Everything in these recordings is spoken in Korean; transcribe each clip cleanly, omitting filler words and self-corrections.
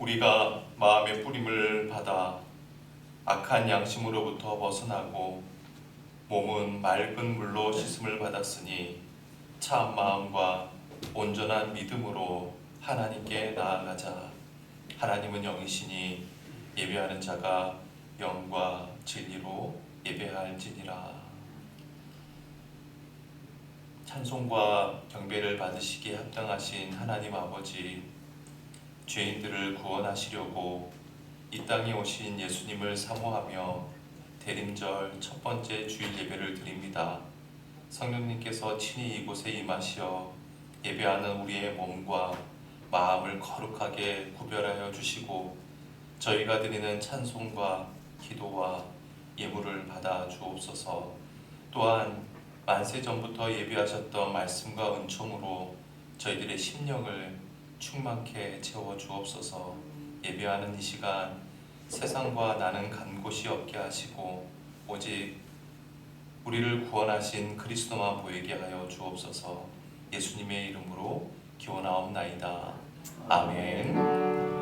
우리가 마음의 뿌림을 받아 악한 양심으로부터 벗어나고 몸은 맑은 물로 씻음을 받았으니 참 마음과 온전한 믿음으로 하나님께 나아가자. 하나님은 영이시니 예배하는 자가 영과 진리로 예배할지니라. 찬송과 경배를 받으시기에 합당하신 하나님 아버지, 죄인들을 구원하시려고 이 땅에 오신 예수님을 사모하며 대림절 첫 번째 주일 예배를 드립니다. 성령님께서 친히 이곳에 임하시어 예배하는 우리의 몸과 마음을 거룩하게 구별하여 주시고 저희가 드리는 찬송과 기도와 예물을 받아 주옵소서. 또한 만세 전부터 예비하셨던 말씀과 은총으로 저희들의 심령을 충만케 채워 주옵소서. 예배하는 이 시간 세상과 나는 간 곳이 없게 하시고 오직 우리를 구원하신 그리스도만 보이게 하여 주옵소서. 예수님의 이름으로 기원하옵나이다. 아멘.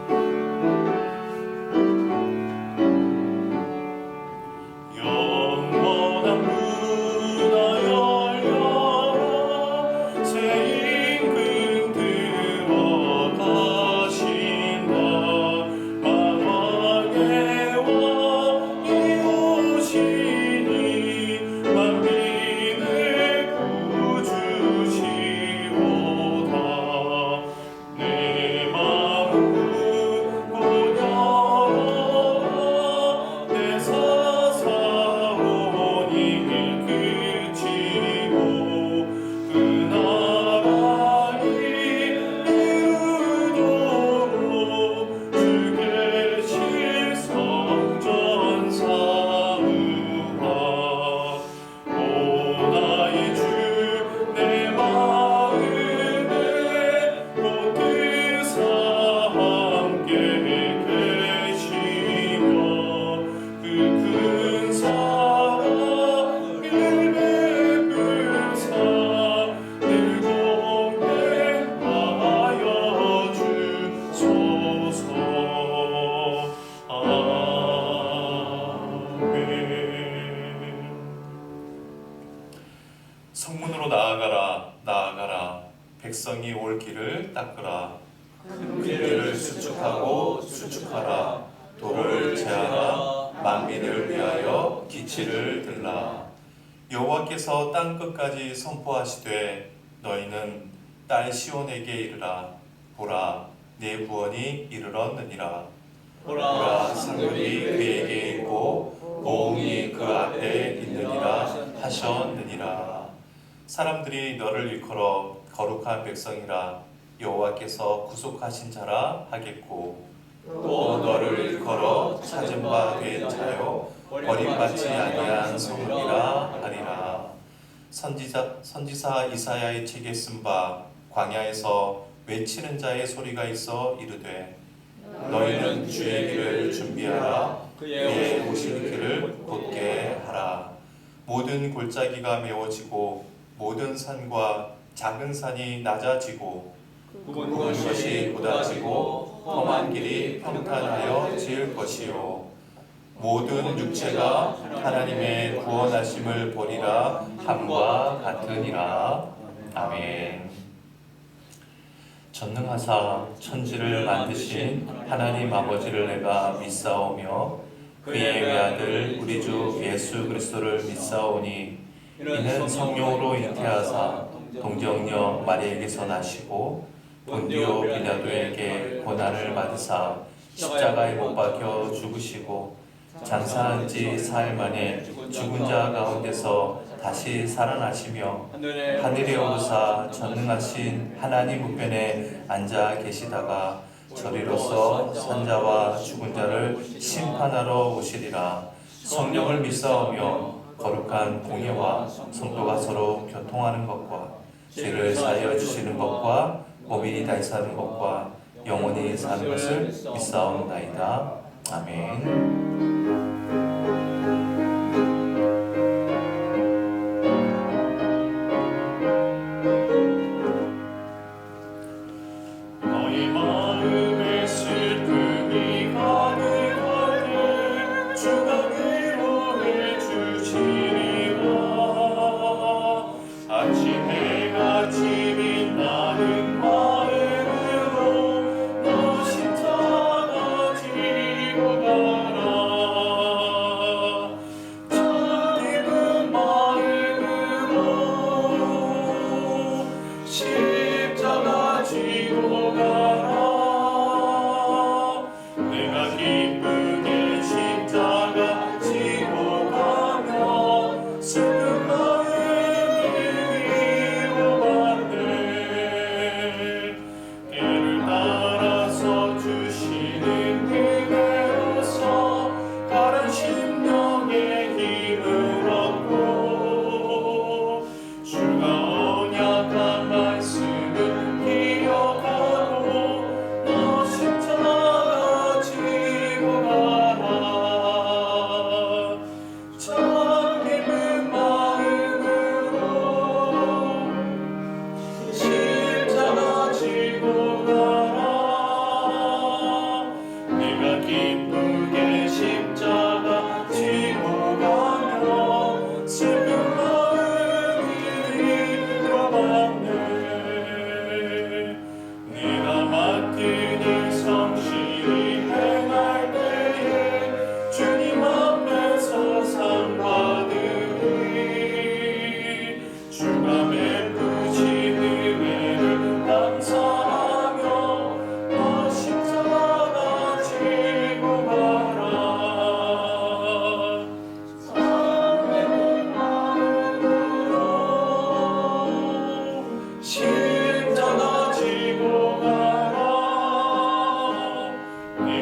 성문으로 나아가라, 나아가라. 백성이 올 길을 닦으라. 그 길을 수축하고 수축하라. 도를 제하라. 만민을 위하여 기치를 들라. 여호와께서 땅 끝까지 선포하시되 너희는 딸 시온에게 이르라. 보라, 내 구원이 이르렀느니라. 보라, 상급이 그에게 있고 보응이 그 앞에 있느니라 하셨느니라. 사람들이 너를 일컬어 거룩한 백성이라 여호와께서 구속하신 자라 하겠고 또 너를 일컬어 찾은 바 된 자요 버림받지 아니한 성읍이라 하리라. 선지사 이사야의 책에 쓴 바 광야에서 외치는 자의 소리가 있어 이르되 너희는 주의 길을 준비하라. 그의 오실 길을 곧게 하라. 모든 골짜기가 메워지고 모든 산과 작은 산이 낮아지고 굵은 것이 곧아지고 험한 길이 평탄하여 지을 것이요 모든 육체가 하나님의 구원하심을 보리라 함과 같으니라. 아멘. 전능하사 천지를 만드신 하나님 아버지를 내가 믿사오며 그의 외아들 우리 주 예수 그리스도를 믿사오니 이는 성령으로 잉태하사 동정녀 마리에게서 나시고 본디오 빌라도에게 고난을 받으사 십자가에 못 박혀 죽으시고 장사한 지 사흘 만에 죽은 자 가운데서 다시 살아나시며 하늘에 오르사 전능하신 하나님 우편에 앉아 계시다가 저리로서 산자와 죽은 자를 심판하러 오시리라. 성령을 믿사오며 거룩한 공예와 성도가 서로 교통하는 것과 죄를 사하여 주시는 것과 몸이 다시 사는 것과 영원히 사는 것을 믿사옵나이다. 아멘. 너희 마음의 슬픔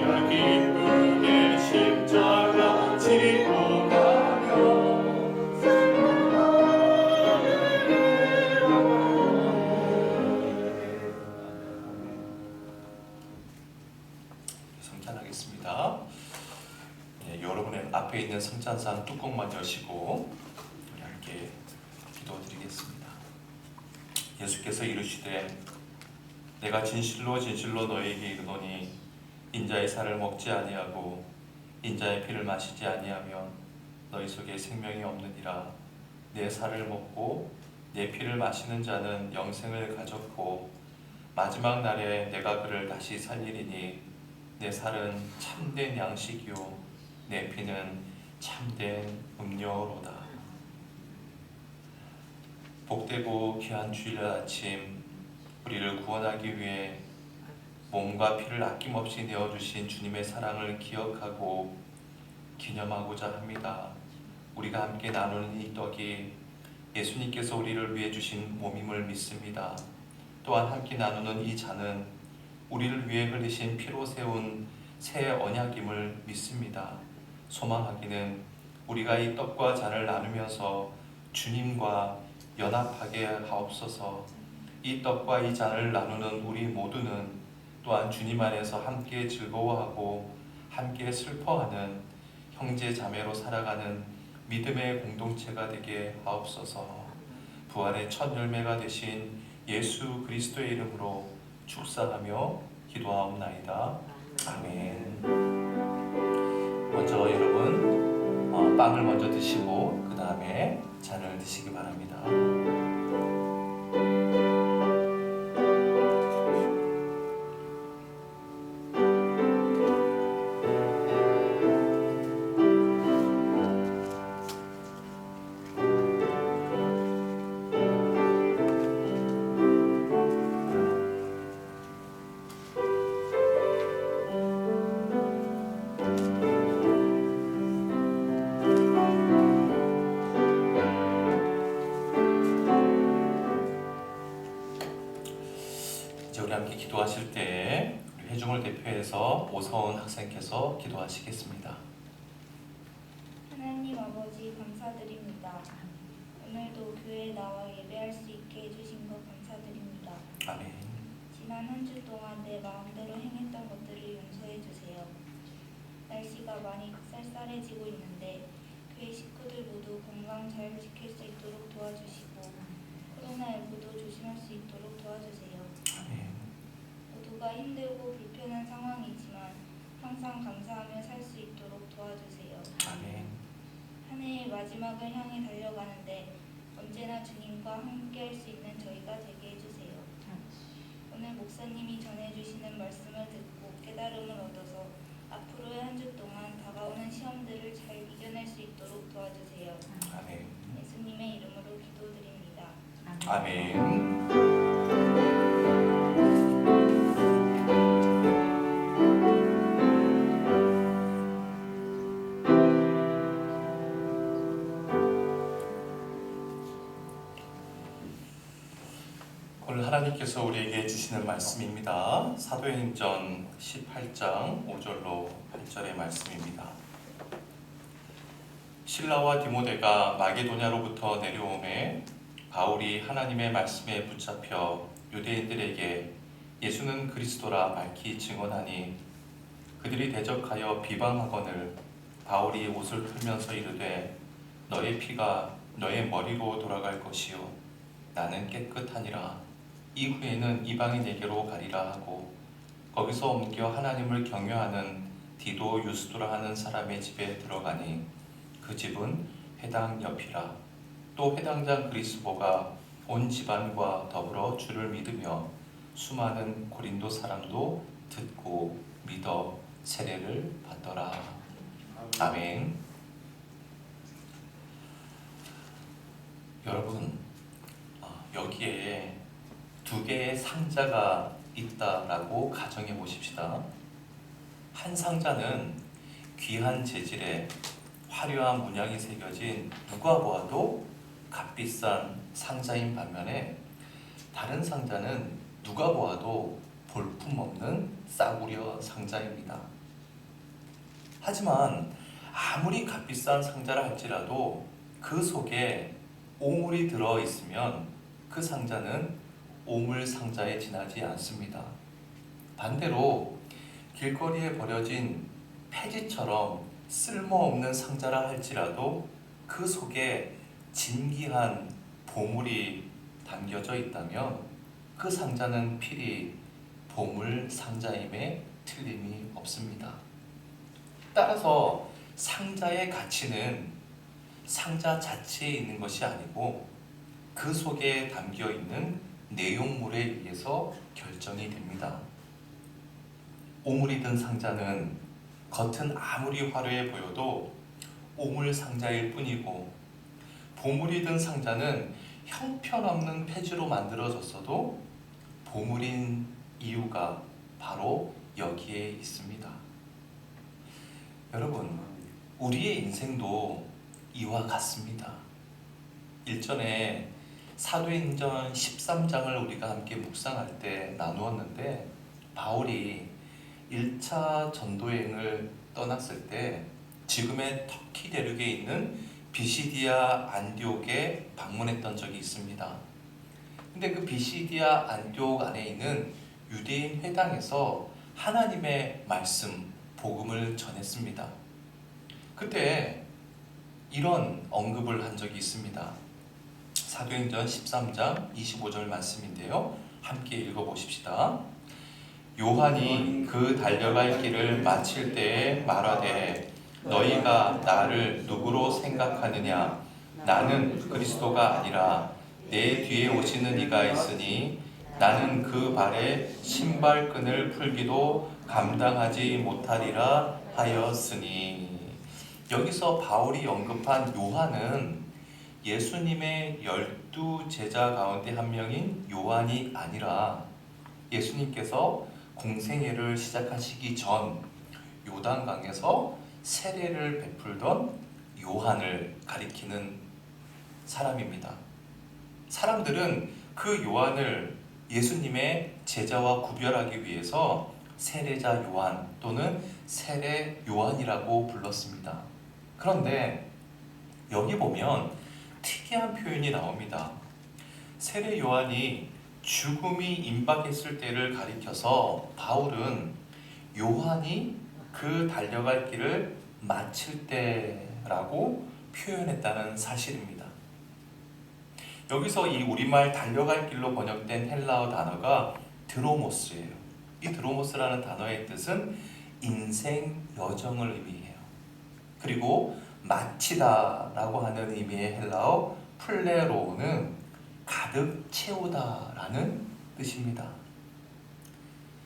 우리가 기쁘게 십자가 지고 가며 성찬하겠습니다. 여러분의 앞에 있는 성찬상 뚜껑만 여시고 우리 함께 기도드리겠습니다. 예수께서 이르시되 내가 진실로 진실로 너희에게 이르노니 인자의 살을 먹지 아니하고 인자의 피를 마시지 아니하면 너희 속에 생명이 없느니라. 내 살을 먹고 내 피를 마시는 자는 영생을 가졌고 마지막 날에 내가 그를 다시 살리리니 내 살은 참된 양식이요 내 피는 참된 음료로다. 복되고 귀한 주일 아침 우리를 구원하기 위해 몸과 피를 아낌없이 내어주신 주님의 사랑을 기억하고 기념하고자 합니다. 우리가 함께 나누는 이 떡이 예수님께서 우리를 위해 주신 몸임을 믿습니다. 또한 함께 나누는 이 잔은 우리를 위해 흘리신 피로 세운 새 언약임을 믿습니다. 소망하기는 우리가 이 떡과 잔을 나누면서 주님과 연합하게 하옵소서. 이 떡과 이 잔을 나누는 우리 모두는 또한 주님 안에서 함께 즐거워하고 함께 슬퍼하는 형제 자매로 살아가는 믿음의 공동체가 되게 하옵소서. 부활의 첫 열매가 되신 예수 그리스도의 이름으로 축사하며 기도하옵나이다. 아멘. 먼저 여러분 빵을 먼저 드시고 그 다음에 잔을 드시기 바랍니다. 함께 기도하실 때 우리 회중을 대표해서 오서은 학생께서 기도하시겠습니다. 하나님 아버지 감사드립니다. 오늘도 교회에 나와 예배할 수 있게 해주신 것 감사드립니다. 아멘. 지난 한 주 동안 내 마음대로 행했던 것들을 용서해 주세요. 날씨가 많이 쌀쌀해지고 있는데 교회 식구들 모두 건강 잘 지킬 수 있도록 도와주시고 코로나19도 조심할 수 있도록 도와주세요. 아멘. 모두가 힘들고 불편한 상황이지만 항상 감사하며 살 수 있도록 도와주세요. 아멘. 한 해의 마지막을 향해 달려가는데 언제나 주님과 함께할 수 있는 저희가 되게 해주세요. 오늘 목사님이 전해주시는 말씀을 듣고 깨달음을 얻어서 앞으로의 한 주 동안 다가오는 시험들을 잘 이겨낼 수 있도록 도와주세요. 아멘. 예수님의 이름으로 기도드립니다. 아멘. 오늘 하나님께서 우리에게 주시는 말씀입니다. 사도행전 18장 5절로 8절의 말씀입니다. 실라와 디모데가 마게도냐로부터 내려오매 바울이 하나님의 말씀에 붙잡혀 유대인들에게 예수는 그리스도라 밝히 증언하니 그들이 대적하여 비방하거늘 바울이 옷을 풀면서 이르되 너의 피가 너의 머리로 돌아갈 것이요 나는 깨끗하니라. 이후에는 이방인에게로 가리라 하고 거기서 옮겨 하나님을 경외하는 디도 유스도라 하는 사람의 집에 들어가니 그 집은 회당 옆이라. 또 회당장 그리스보가 온 집안과 더불어 주를 믿으며 수많은 고린도 사람도 듣고 믿어 세례를 받더라. 아멘. 여러분, 여기에 두 개의 상자가 있다라고 가정해 보십시다. 한 상자는 귀한 재질의 화려한 문양이 새겨진 누가 보아도 값비싼 상자인 반면에 다른 상자는 누가 보아도 볼품없는 싸구려 상자입니다. 하지만 아무리 값비싼 상자라 할지라도 그 속에 오물이 들어있으면 그 상자는 오물 상자에 지나지 않습니다. 반대로 길거리에 버려진 폐지처럼 쓸모없는 상자라 할지라도 그 속에 진귀한 보물이 담겨져 있다면 그 상자는 필히 보물 상자임에 틀림이 없습니다. 따라서 상자의 가치는 상자 자체에 있는 것이 아니고 그 속에 담겨 있는 내용물에 의해서 결정이 됩니다. 오물이 든 상자는 겉은 아무리 화려해 보여도 오물 상자일 뿐이고, 보물이 든 상자는 형편없는 폐지로 만들어졌어도 보물인 이유가 바로 여기에 있습니다. 여러분, 우리의 인생도 이와 같습니다. 일전에 사도행전 13장을 우리가 함께 묵상할 때 나누었는데, 바울이 1차 전도여행을 떠났을 때 지금의 터키 대륙에 있는 비시디아 안디옥에 방문했던 적이 있습니다. 근데 그 비시디아 안디옥 안에 있는 유대인 회당에서 하나님의 말씀, 복음을 전했습니다. 그때 이런 언급을 한 적이 있습니다. 사도행전 13장 25절 말씀인데요. 함께 읽어보십시다. 요한이 그 달려갈 길을 마칠 때에 말하되 너희가 나를 누구로 생각하느냐? 나는 그리스도가 아니라 내 뒤에 오시는 이가 있으니 나는 그 발에 신발끈을 풀기도 감당하지 못하리라 하였으니. 여기서 바울이 언급한 요한은 예수님의 12제자 가운데 한 명인 요한이 아니라 예수님께서 공생애를 시작하시기 전 요단강에서 세례를 베풀던 요한을 가리키는 사람입니다. 사람들은 그 요한을 예수님의 제자와 구별하기 위해서 세례자 요한 또는 세례 요한이라고 불렀습니다. 그런데 여기 보면 특이한 표현이 나옵니다. 세례 요한이 죽음이 임박했을 때를 가리켜서 바울은 요한이 그 달려갈 길을 마칠 때라고 표현했다는 사실입니다. 여기서 이 우리말 달려갈 길로 번역된 헬라어 단어가 드로모스예요. 이 드로모스라는 단어의 뜻은 인생 여정을 의미해요. 그리고 마치다라고 하는 의미의 헬라어 플레로는 가득 채우다라는 뜻입니다.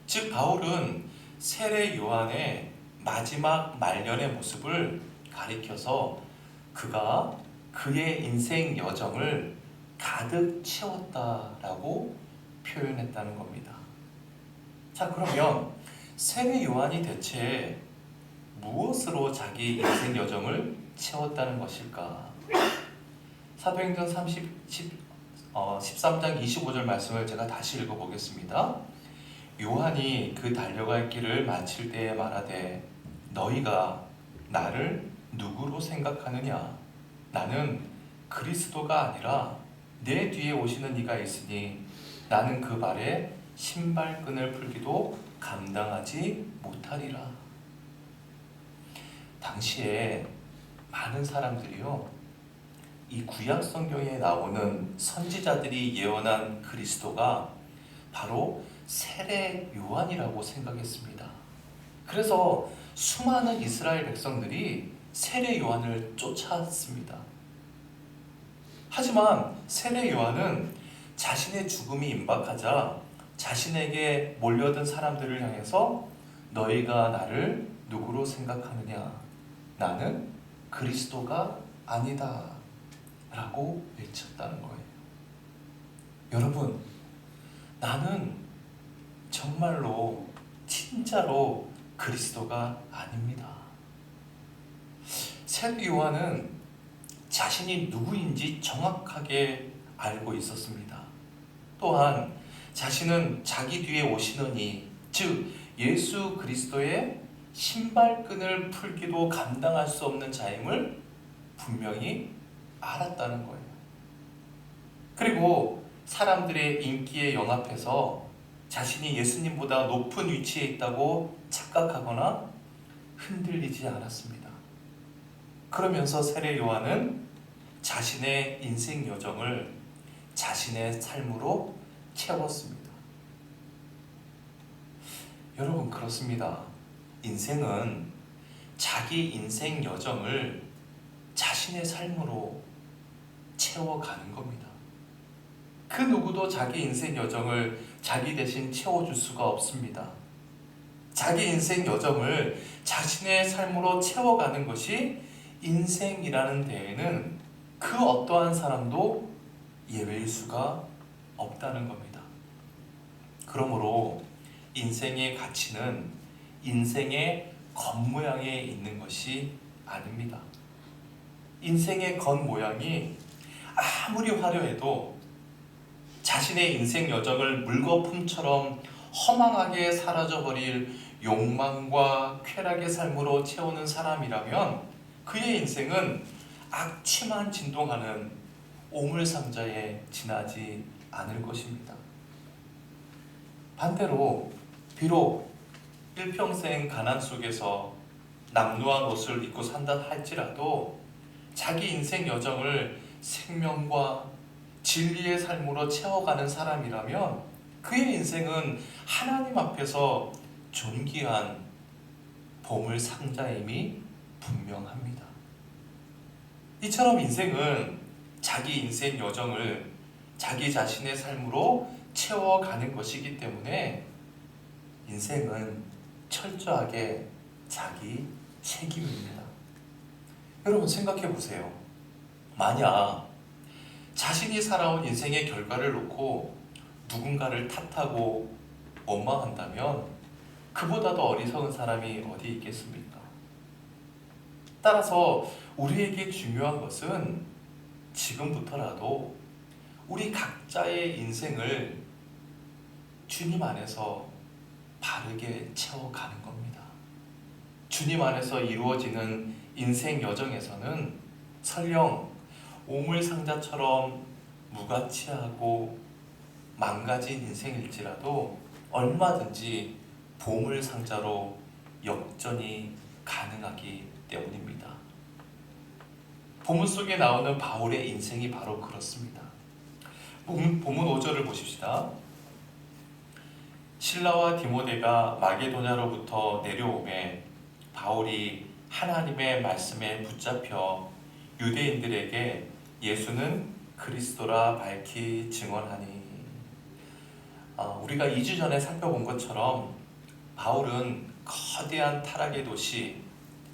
즉 바울은 세례 요한의 마지막 말년의 모습을 가리켜서 그가 그의 인생 여정을 가득 채웠다라고 표현했다는 겁니다. 자, 그러면 세례 요한이 대체 무엇으로 자기 인생 여정을 채웠다는 것일까? 사도행전 13장 25절 말씀을 제가 다시 읽어보겠습니다. 요한이 그 달려갈 길을 마칠 때에 말하되 너희가 나를 누구로 생각하느냐? 나는 그리스도가 아니라 내 뒤에 오시는 이가 있으니 나는 그 발에 신발끈을 풀기도 감당하지 못하리라. 당시에 많은 사람들이요, 이 구약 성경에 나오는 선지자들이 예언한 그리스도가 바로 세례 요한이라고 생각했습니다. 그래서 수많은 이스라엘 백성들이 세례 요한을 쫓아왔습니다. 하지만 세례 요한은 자신의 죽음이 임박하자 자신에게 몰려든 사람들을 향해서 너희가 나를 누구로 생각하느냐? 나는 그리스도가 아니다 라고 외쳤다는 거예요. 여러분, 나는 정말로 진짜로 그리스도가 아닙니다. 세례 요한은 자신이 누구인지 정확하게 알고 있었습니다. 또한 자신은 자기 뒤에 오시는 이, 즉 예수 그리스도의 신발끈을 풀기도 감당할 수 없는 자임을 분명히 알았다는 거예요. 그리고 사람들의 인기에 영합해서 자신이 예수님보다 높은 위치에 있다고 착각하거나 흔들리지 않았습니다. 그러면서 세례 요한은 자신의 인생 여정을 자신의 삶으로 채웠습니다. 여러분, 그렇습니다. 인생은 자기 인생 여정을 자신의 삶으로 채워가는 겁니다. 그 누구도 자기 인생 여정을 자기 대신 채워줄 수가 없습니다. 자기 인생 여정을 자신의 삶으로 채워가는 것이 인생이라는 데에는 그 어떠한 사람도 예외일 수가 없다는 겁니다. 그러므로 인생의 가치는 인생의 겉모양에 있는 것이 아닙니다. 인생의 겉모양이 아무리 화려해도 자신의 인생 여정을 물거품처럼 허망하게 사라져버릴 욕망과 쾌락의 삶으로 채우는 사람이라면 그의 인생은 악취만 진동하는 오물상자에 지나지 않을 것입니다. 반대로 비록 일평생 가난 속에서 남루한 옷을 입고 산다 할지라도 자기 인생 여정을 생명과 진리의 삶으로 채워가는 사람이라면 그의 인생은 하나님 앞에서 존귀한 보물 상자임이 분명합니다. 이처럼 인생은 자기 인생 여정을 자기 자신의 삶으로 채워가는 것이기 때문에 인생은 철저하게 자기 책임입니다. 여러분, 생각해 보세요. 만약 자신이 살아온 인생의 결과를 놓고 누군가를 탓하고 원망한다면 그보다 더 어리석은 사람이 어디 있겠습니까? 따라서 우리에게 중요한 것은 지금부터라도 우리 각자의 인생을 주님 안에서 바르게 채워가는 겁니다. 주님 안에서 이루어지는 인생 여정에서는 설령 오물상자처럼 무가치하고 망가진 인생일지라도 얼마든지 보물상자로 역전이 가능하기 때문입니다. 본문 속에 나오는 바울의 인생이 바로 그렇습니다. 본문 5절을 보십시다. 실라와 디모데가 마게도냐로부터 내려오매 바울이 하나님의 말씀에 붙잡혀 유대인들에게 예수는 그리스도라 밝히 증언하니. 우리가 2주 전에 살펴본 것처럼 바울은 거대한 타락의 도시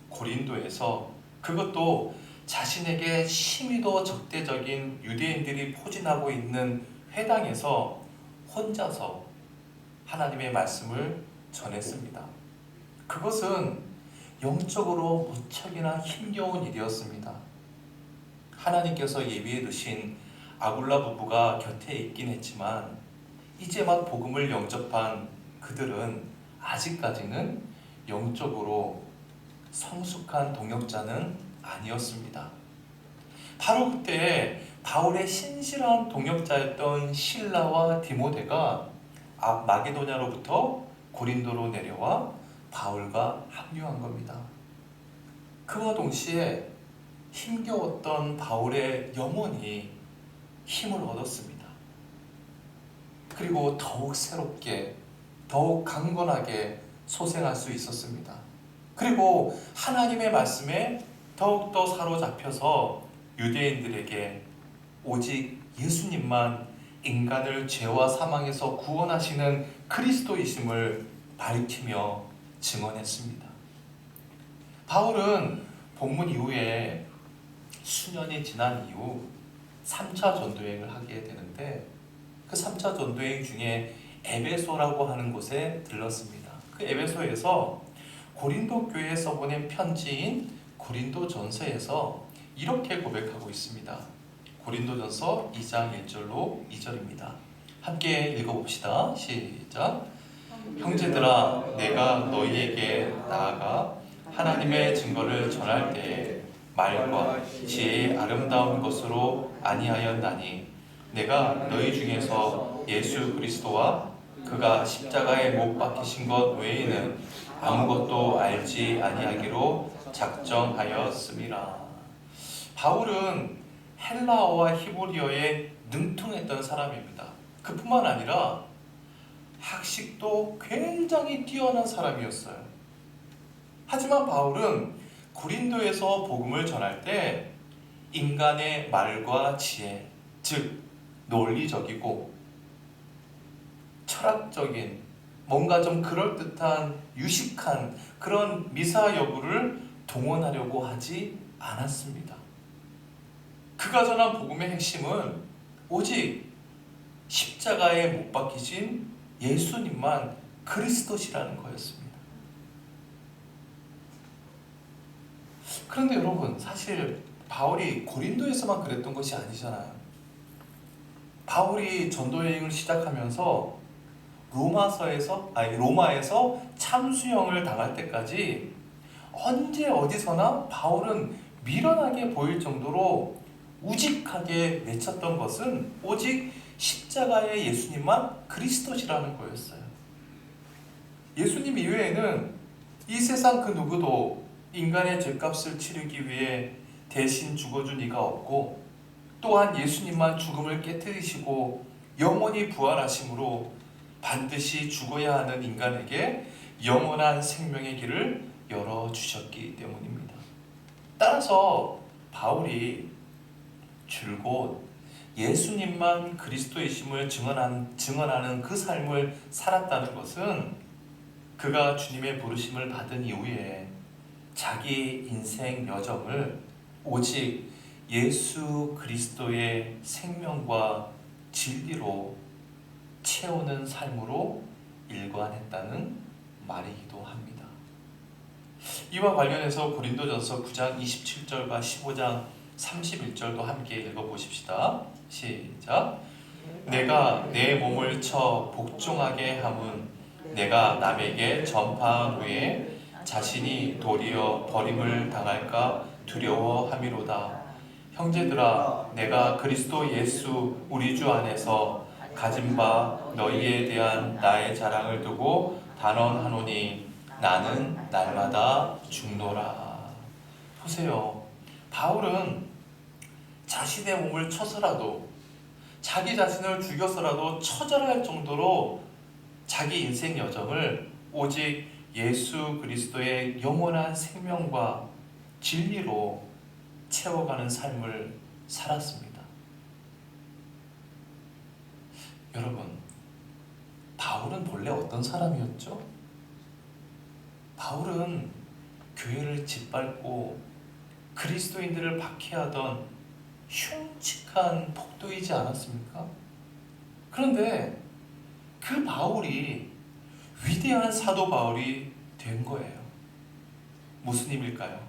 고린도에서, 그것도 자신에게 심히도 적대적인 유대인들이 포진하고 있는 회당에서 혼자서 하나님의 말씀을 전했습니다. 그것은 영적으로 무척이나 힘겨운 일이었습니다. 하나님께서 예비해 두신 아굴라 부부가 곁에 있긴 했지만 이제 막 복음을 영접한 그들은 아직까지는 영적으로 성숙한 동역자는 아니었습니다. 바로 그때 바울의 신실한 동역자였던 실라와 디모데가 마게도냐로부터 고린도로 내려와 바울과 합류한 겁니다. 그와 동시에 힘겨웠던 바울의 영혼이 힘을 얻었습니다. 그리고 더욱 새롭게, 더욱 강건하게 소생할 수 있었습니다. 그리고 하나님의 말씀에 더욱더 사로잡혀서 유대인들에게 오직 예수님만 인간을 죄와 사망에서 구원하시는 그리스도이심을 밝히며 증언했습니다. 바울은 본문 이후에 수년이 지난 이후 3차 전도여행을 하게 되는데 그 3차 전도여행 중에 에베소라고 하는 곳에 들렀습니다. 그 에베소에서 고린도 교회에 써보낸 편지인 고린도전서에서 이렇게 고백하고 있습니다. 고린도전서 2장 1절로 2절입니다. 함께 읽어봅시다. 시작. 형제들아, 내가 너희에게 나아가 하나님의 증거를 전할 때에 말과 지혜의 아름다운 것으로 아니하였나니 내가 너희 중에서 예수 그리스도와 그가 십자가에 못 박히신 것 외에는 아무것도 알지 아니하기로 작정하였음이라. 바울은 헬라어와 히브리어에 능통했던 사람입니다. 그뿐만 아니라 학식도 굉장히 뛰어난 사람이었어요. 하지만 바울은 고린도에서 복음을 전할 때 인간의 말과 지혜, 즉 논리적이고 철학적인 뭔가 좀 그럴듯한 유식한 그런 미사 여구를 동원하려고 하지 않았습니다. 그가 전한 복음의 핵심은 오직 십자가에 못 박히신 예수님만 그리스도시라는 거였습니다. 그런데 여러분, 사실 바울이 고린도에서만 그랬던 것이 아니잖아요. 바울이 전도 여행을 시작하면서 로마에서 참수형을 당할 때까지 언제 어디서나 바울은 미련하게 보일 정도로 우직하게 외쳤던 것은 오직 십자가의 예수님만 그리스도시라는 거였어요. 예수님 이외에는 이 세상 그 누구도 인간의 죄값을 치르기 위해 대신 죽어준 이가 없고, 또한 예수님만 죽음을 깨뜨리시고 영원히 부활하심으로 반드시 죽어야 하는 인간에게 영원한 생명의 길을 열어주셨기 때문입니다. 따라서 바울이 줄곧 예수님만 그리스도이심을 증언하는 그 삶을 살았다는 것은 그가 주님의 부르심을 받은 이후에 자기 인생 여정을 오직 예수 그리스도의 생명과 진리로 채우는 삶으로 일관했다는 말이기도 합니다. 이와 관련해서 고린도전서 9장 27절과 15장 31절도 함께 읽어보십시다. 시작. 내가 내 몸을 쳐 복종하게 함은 내가 남에게 전파한 후에 자신이 도리어 버림을 당할까 두려워함이로다. 형제들아, 내가 그리스도 예수 우리 주 안에서 가진 바 너희에 대한 나의 자랑을 두고 단언하노니 나는 날마다 죽노라. 보세요. 바울은 자신의 몸을 쳐서라도, 자기 자신을 죽여서라도 처절할 정도로 자기 인생 여정을 오직 예수 그리스도의 영원한 생명과 진리로 채워가는 삶을 살았습니다. 여러분, 바울은 본래 어떤 사람이었죠? 바울은 교회를 짓밟고 그리스도인들을 박해하던 흉측한 폭도이지 않았습니까? 그런데 그 바울이 위대한 사도 바울이 된 거예요. 무슨 힘일까요?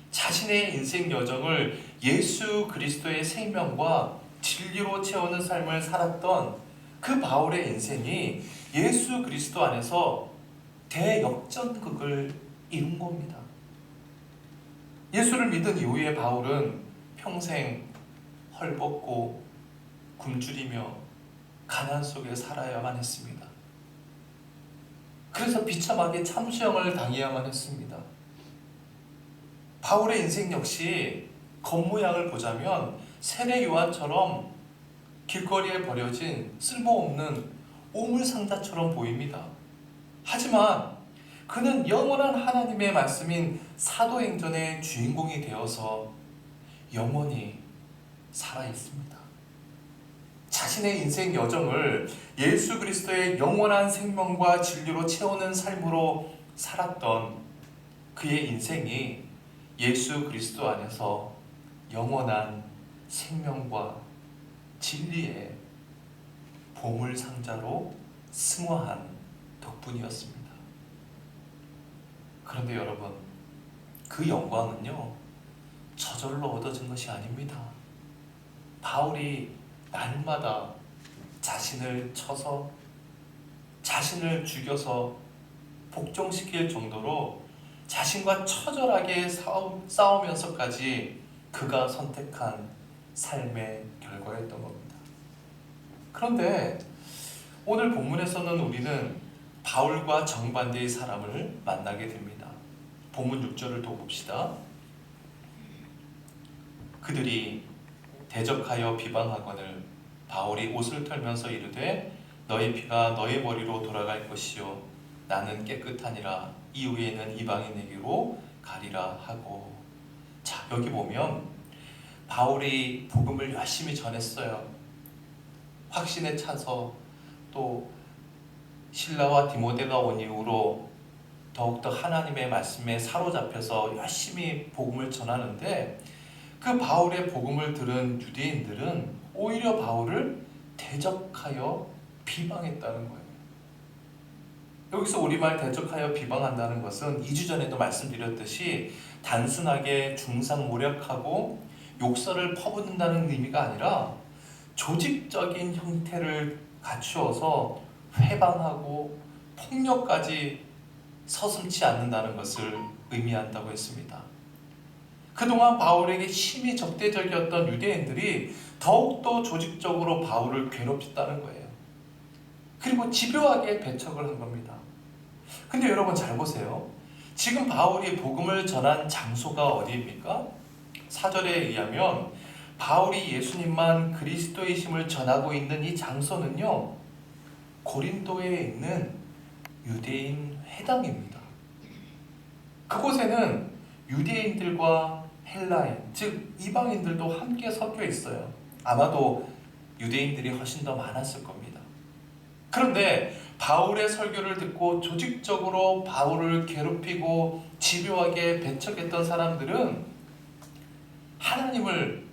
자신의 인생 여정을 예수 그리스도의 생명과 진리로 채우는 삶을 살았던 그 바울의 인생이 예수 그리스도 안에서 대역전극을 이룬 겁니다. 예수를 믿은 이후에 바울은 평생 헐벗고 굶주리며 가난 속에 살아야만 했습니다. 그래서 비참하게 참수형을 당해야만 했습니다. 바울의 인생 역시 겉모양을 보자면 세례 요한처럼 길거리에 버려진 쓸모없는 오물상자처럼 보입니다. 하지만 그는 영원한 하나님의 말씀인 사도행전의 주인공이 되어서 영원히 살아있습니다. 자신의 인생 여정을 예수 그리스도의 영원한 생명과 진리로 채우는 삶으로 살았던 그의 인생이 예수 그리스도 안에서 영원한 생명과 진리의 보물상자로 승화한 덕분이었습니다. 그런데 여러분, 그 영광은요, 저절로 얻어진 것이 아닙니다. 바울이 날마다 자신을 쳐서 자신을 죽여서 복종시킬 정도로 자신과 처절하게 싸우면서까지 그가 선택한 삶의 결과였던 겁니다. 그런데 오늘 본문에서는 우리는 바울과 정반대의 사람을 만나게 됩니다. 본문 6절을 또 봅시다. 그들이 대적하여 비방하거늘 바울이 옷을 털면서 이르되 너희 피가 너희 머리로 돌아갈 것이요 나는 깨끗하니라 이후에는 이방인에게로 가리라 하고. 자, 여기 보면 바울이 복음을 열심히 전했어요. 확신에 차서 또 실라와 디모데가 온 이후로 더욱더 하나님의 말씀에 사로잡혀서 열심히 복음을 전하는데, 그 바울의 복음을 들은 유대인들은 오히려 바울을 대적하여 비방했다는 거예요. 여기서 우리말 대적하여 비방한다는 것은 2주 전에도 말씀드렸듯이 단순하게 중상모략하고 욕설을 퍼붓는다는 의미가 아니라 조직적인 형태를 갖추어서 회방하고 폭력까지 서슴지 않는다는 것을 의미한다고 했습니다. 그동안 바울에게 심히 적대적이었던 유대인들이 더욱더 조직적으로 바울을 괴롭혔다는 거예요. 그리고 집요하게 배척을 한 겁니다. 근데 여러분 잘 보세요. 지금 바울이 복음을 전한 장소가 어디입니까? 4절에 의하면 바울이 예수님만 그리스도이심을 전하고 있는 이 장소는요, 고린도에 있는 유대인 회당입니다. 그곳에는 유대인들과 헬라인, 즉 이방인들도 함께 섞여 있어요. 아마도 유대인들이 훨씬 더 많았을 겁니다. 그런데 바울의 설교를 듣고 조직적으로 바울을 괴롭히고 집요하게 배척했던 사람들은 하나님을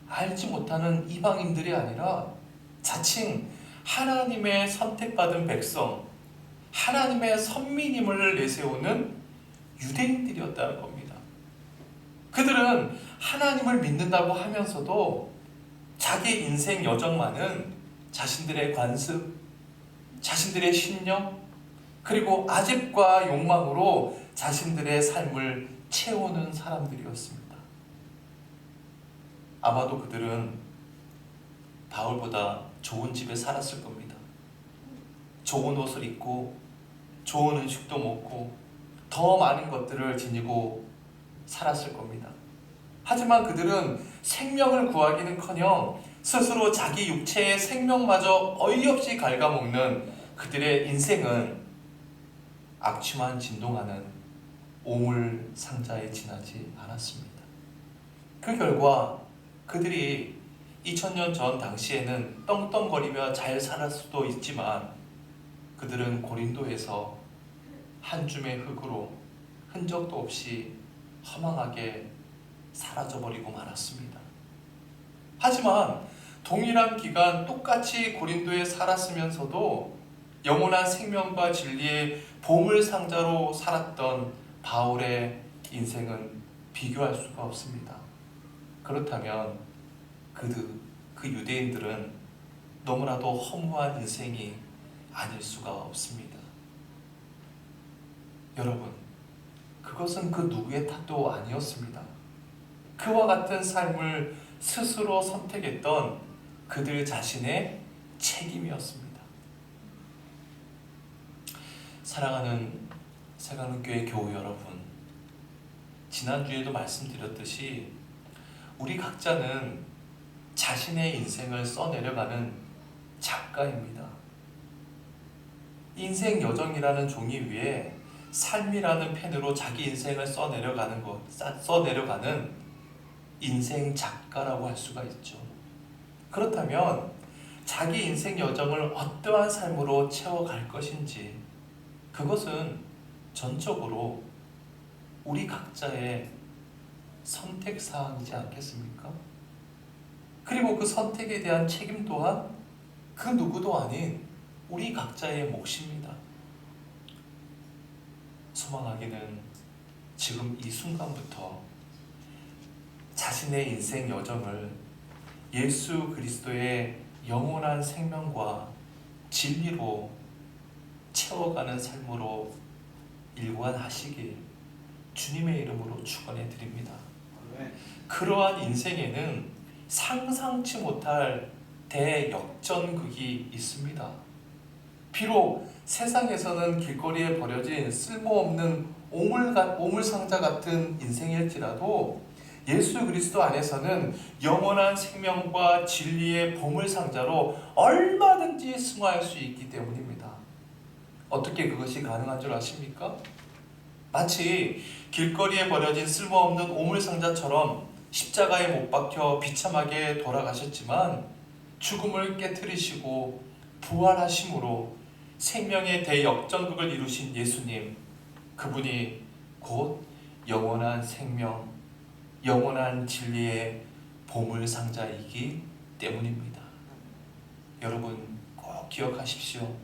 알지 못하는 이방인들이 아니라 자칭 하나님의 선택받은 백성, 하나님의 선민임을 내세우는 유대인들이었다는 겁니다. 그들은 하나님을 믿는다고 하면서도 자기 인생 여정만은 자신들의 관습, 자신들의 신념, 그리고 아집과 욕망으로 자신들의 삶을 채우는 사람들이었습니다. 아마도 그들은 바울보다 좋은 집에 살았을 겁니다. 좋은 옷을 입고 좋은 음식도 먹고 더 많은 것들을 지니고 살았을 겁니다. 하지만 그들은 생명을 구하기는커녕 스스로 자기 육체의 생명마저 어이없이 갉아먹는 그들의 인생은 악취만 진동하는 오물 상자에 지나지 않았습니다. 그 결과 그들이 2000년 전 당시에는 떵떵거리며 잘 살았을 수도 있지만 그들은 고린도에서 한 줌의 흙으로 흔적도 없이 허망하게 사라져버리고 말았습니다. 하지만 동일한 기간 똑같이 고린도에 살았으면서도 영원한 생명과 진리의 보물상자로 살았던 바울의 인생은 비교할 수가 없습니다. 그렇다면 그 유대인들은 너무나도 허무한 인생이 아닐 수가 없습니다. 여러분, 그것은 그 누구의 탓도 아니었습니다. 그와 같은 삶을 스스로 선택했던 그들 자신의 책임이었습니다. 사랑하는 새가는교회 교우 여러분, 지난주에도 말씀드렸듯이 우리 각자는 자신의 인생을 써내려가는 작가입니다. 인생 여정이라는 종이 위에 삶이라는 펜으로 자기 인생을 써내려가는 인생 작가라고 할 수가 있죠. 그렇다면 자기 인생 여정을 어떠한 삶으로 채워갈 것인지, 그것은 전적으로 우리 각자의 선택사항이지 않겠습니까? 그리고 그 선택에 대한 책임 또한 그 누구도 아닌 우리 각자의 몫입니다. 소망하기는 지금 이 순간부터 자신의 인생 여정을 예수 그리스도의 영원한 생명과 진리로 채워가는 삶으로 일관하시길 주님의 이름으로 축원해 드립니다. 그러한 인생에는 상상치 못할 대역전극이 있습니다. 비록 세상에서는 길거리에 버려진 쓸모없는 오물상자 같은 인생일지라도 예수 그리스도 안에서는 영원한 생명과 진리의 보물상자로 얼마든지 승화할 수 있기 때문입니다. 어떻게 그것이 가능한 줄 아십니까? 마치 길거리에 버려진 쓸모없는 오물상자처럼 십자가에 못 박혀 비참하게 돌아가셨지만 죽음을 깨트리시고 부활하심으로 생명의 대역전극을 이루신 예수님, 그분이 곧 영원한 생명, 영원한 진리의 보물상자이기 때문입니다. 여러분 꼭 기억하십시오.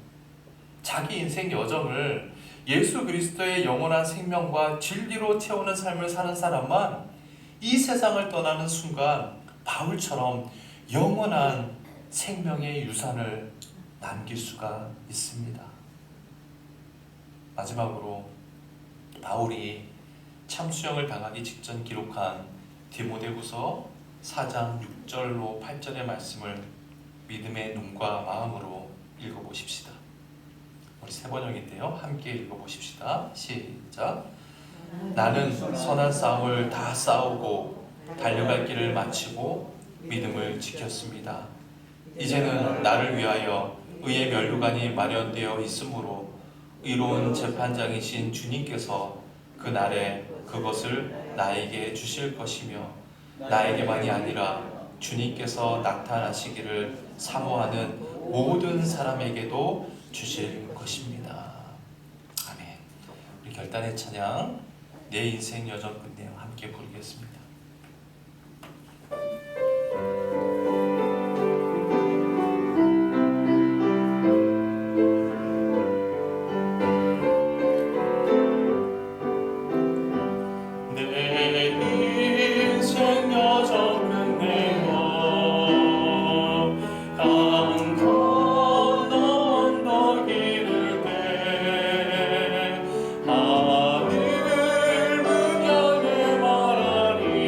자기 인생 여정을 예수 그리스도의 영원한 생명과 진리로 채우는 삶을 사는 사람만 이 세상을 떠나는 순간 바울처럼 영원한 생명의 유산을 남길 수가 있습니다. 마지막으로 바울이 참수형을 당하기 직전 기록한 디모데후서 4장 6절로 8절의 말씀을 믿음의 눈과 마음으로 읽어보십시다. 우리 세 번역인데요. 함께 읽어보십시다. 시작. 나는 선한 싸움을 다 싸우고 달려갈 길을 마치고 믿음을 지켰습니다. 이제는 나를 위하여 의의 면류관이 마련되어 있으므로 의로운 재판장이신 주님께서 그 날에 그것을 나에게 주실 것이며 나에게만이 아니라 주님께서 나타나시기를 사모하는 모든 사람에게도 주실 것입니다. 아멘. 우리 결단의 찬양 내 인생 여정 끝내요 함께 부르겠습니다. 하늘 문양의 말하니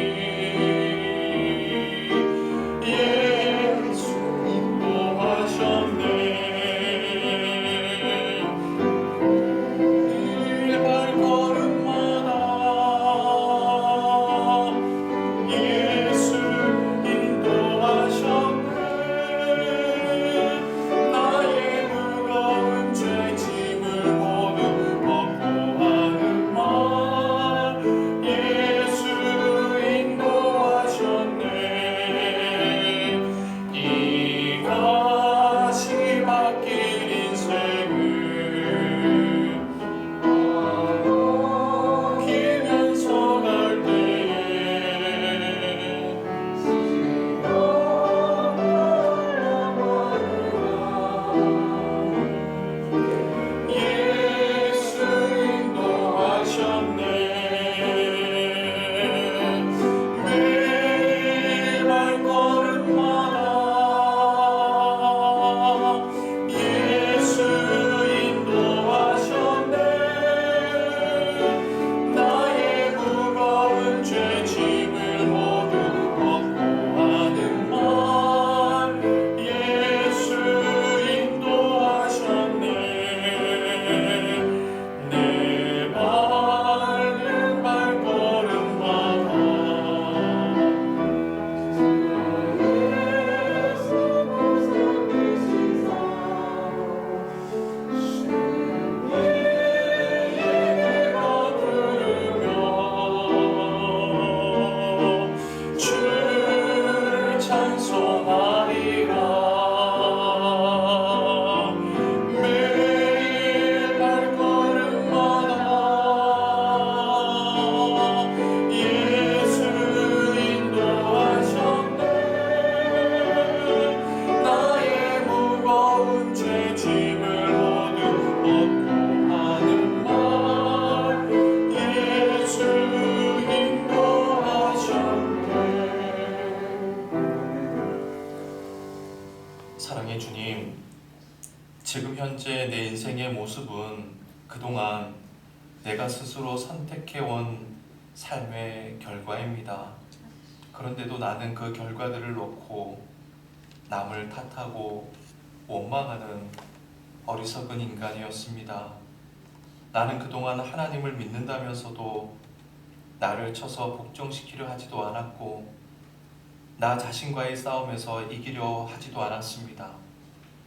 지금 현재 내 인생의 모습은 그동안 내가 스스로 선택해온 삶의 결과입니다. 그런데도 나는 그 결과들을 놓고 남을 탓하고 원망하는 어리석은 인간이었습니다. 나는 그동안 하나님을 믿는다면서도 나를 쳐서 복종시키려 하지도 않았고 나 자신과의 싸움에서 이기려 하지도 않았습니다.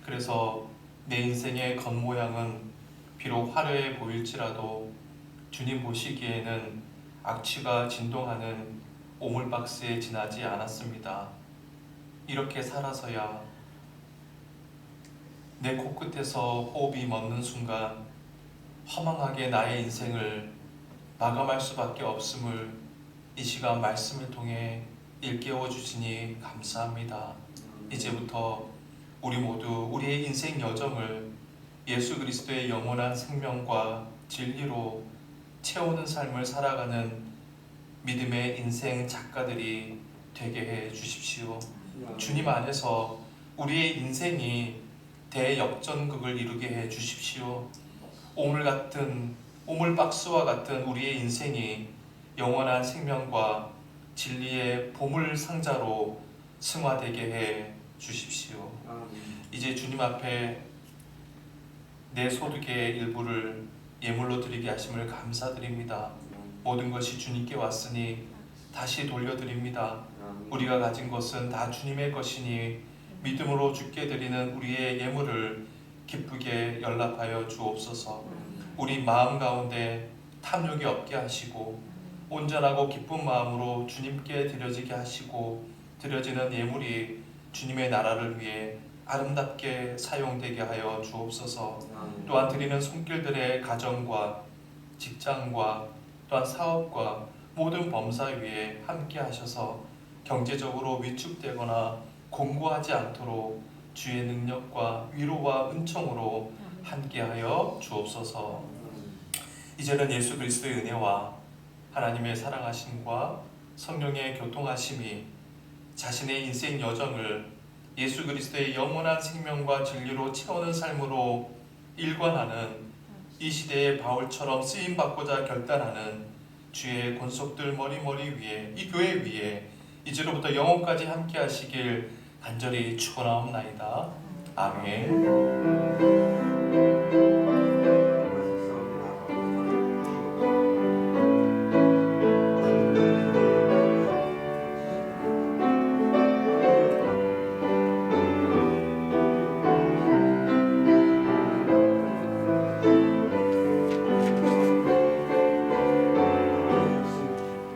그래서 내 인생의 겉모양은 비록 화려해 보일지라도 주님 보시기에는 악취가 진동하는 오물박스에 지나지 않았습니다. 이렇게 살아서야 내 코끝에서 호흡이 멎는 순간 허망하게 나의 인생을 마감할 수밖에 없음을 이 시간 말씀을 통해 일깨워 주시니 감사합니다. 이제부터 우리 모두 우리의 인생 여정을 예수 그리스도의 영원한 생명과 진리로 채우는 삶을 살아가는 믿음의 인생 작가들이 되게 해 주십시오. 주님 안에서 우리의 인생이 대역전극을 이루게 해 주십시오. 오물박스와 같은 우리의 인생이 영원한 생명과 진리의 보물 상자로 승화되게 해 주십시오. 이제 주님 앞에 내 소득의 일부를 예물로 드리게 하심을 감사드립니다. 모든 것이 주님께 왔으니 다시 돌려드립니다. 우리가 가진 것은 다 주님의 것이니 믿음으로 주께 드리는 우리의 예물을 기쁘게 연락하여 주옵소서. 우리 마음 가운데 탐욕이 없게 하시고 온전하고 기쁜 마음으로 주님께 드려지게 하시고 드려지는 예물이 주님의 나라를 위해 아름답게 사용되게 하여 주옵소서. 또한 드리는 손길들의 가정과 직장과 또한 사업과 모든 범사 위에 함께 하셔서 경제적으로 위축되거나 공고하지 않도록 주의 능력과 위로와 은총으로 함께하여 주옵소서. 이제는 예수 그리스도의 은혜와 하나님의 사랑하심과 성령의 교통하심이 자신의 인생 여정을 예수 그리스도의 영원한 생명과 진리로 채우는 삶으로 일관하는 이 시대의 바울처럼 쓰임받고자 결단하는 주의 권속들 머리머리 위에 이 교회 위에 이제로부터 영원까지 함께 하시길 간절히 축원하옵나이다. 아멘.